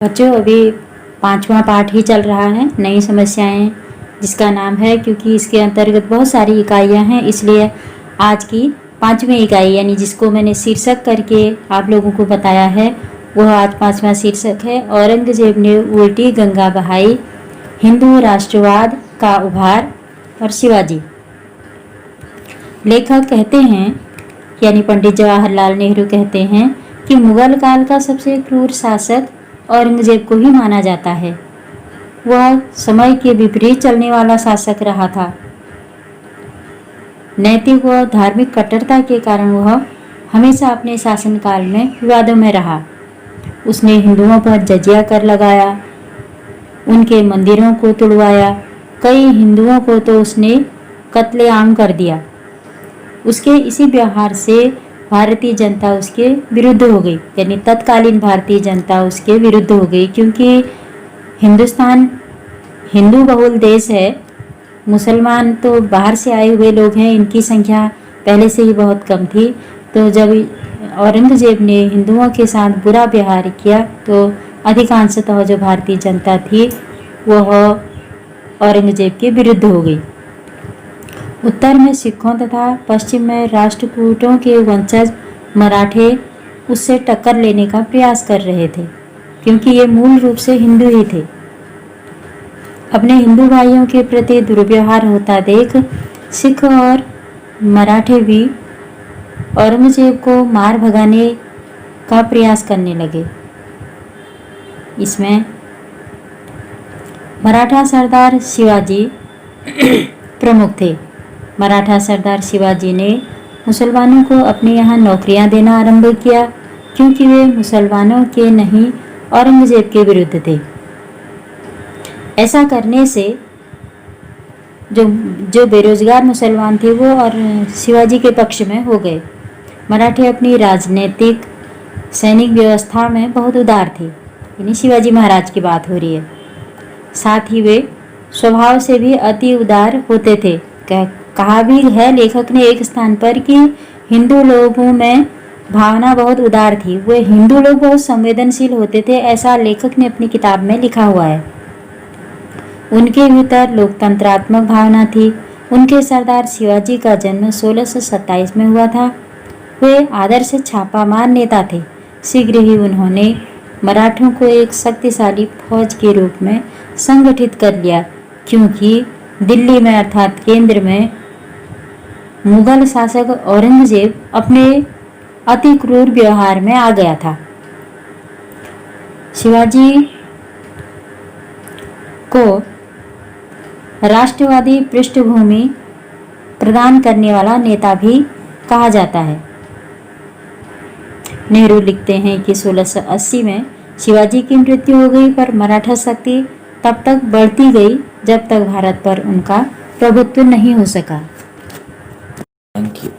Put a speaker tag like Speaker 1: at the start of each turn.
Speaker 1: बच्चों, अभी 5वां पाठ ही चल रहा है, नई समस्याएं, जिसका नाम है, क्योंकि इसके अंतर्गत बहुत सारी इकाइयां हैं, इसलिए आज की 5वीं इकाई यानी जिसको मैंने शीर्षक करके आप लोगों को बताया है, वह आज 5वां शीर्षक है। औरंगजेब ने उल्टी गंगा बहाई, हिंदू राष्ट्रवाद का उभार और शिवाजी। लेखक कहते हैं, यानी पंडित जवाहरलाल नेहरू कहते हैं कि मुगल काल का सबसे क्रूर शासक औरंगजेब को ही माना जाता है। वह समय के विपरीत चलने वाला शासक रहा था। नैतिक व धार्मिक कट्टरता के कारण वह हमेशा अपने शासनकाल में विवादों में रहा। उसने हिंदुओं पर जजिया कर लगाया, उनके मंदिरों को तुड़वाया, कई हिंदुओं को तो उसने कत्लेआम कर दिया। उसके इसी व्यवहार से भारतीय जनता उसके विरुद्ध हो गई, यानी तत्कालीन भारतीय जनता उसके विरुद्ध हो गई, क्योंकि हिंदुस्तान हिंदू बहुल देश है। मुसलमान तो बाहर से आए हुए लोग हैं, इनकी संख्या पहले से ही बहुत कम थी। तो जब औरंगजेब ने हिंदुओं के साथ बुरा व्यवहार किया तो अधिकांशतः जो भारतीय जनता थी वह औरंगजेब के विरुद्ध हो गई। उत्तर में सिखों तथा पश्चिम में राष्ट्रकूटों के वंशज मराठे उससे टक्कर लेने का प्रयास कर रहे थे, क्योंकि ये मूल रूप से हिंदू ही थे। अपने हिंदू भाइयों के प्रति दुर्व्यवहार होता देख सिख और मराठे भी औरंगजेब को मार भगाने का प्रयास करने लगे। इसमें मराठा सरदार शिवाजी प्रमुख थे। मराठा सरदार शिवाजी ने मुसलमानों को अपने यहाँ नौकरियां देना आरंभ किया, क्योंकि वे मुसलमानों के नहीं औरंगजेब के विरुद्ध थे। ऐसा करने से जो बेरोजगार मुसलमान थे वो और शिवाजी के पक्ष में हो गए। मराठे अपनी राजनीतिक सैनिक व्यवस्था में बहुत उदार थे, यानी शिवाजी महाराज की बात हो रही है। साथ ही वे स्वभाव से भी अति उदार होते थे। कहा भी है लेखक ने एक स्थान पर कि हिंदू लोगों में भावना बहुत उदार थी, वे हिंदू लोग बहुत संवेदनशील होते थे, ऐसा लेखक ने अपनी किताब में लिखा हुआ है। उनके भीतर लोकतंत्रात्मक भावना थी। उनके सरदार शिवाजी का जन्म 1627 में हुआ था। वे आदर्श छापामार नेता थे। शीघ्र ही उन्होंने मराठों को एक शक्तिशाली फौज के रूप में संगठित कर लिया, क्योंकि दिल्ली में अर्थात केंद्र में मुगल शासक औरंगजेब अपने अति क्रूर व्यवहार में आ गया था। शिवाजी को राष्ट्रवादी पृष्ठभूमि प्रदान करने वाला नेता भी कहा जाता है। नेहरू लिखते हैं कि 1680 में शिवाजी की मृत्यु हो गई, पर मराठा शक्ति तब तक बढ़ती गई जब तक भारत पर उनका प्रभुत्व नहीं हो सका।
Speaker 2: Thank you.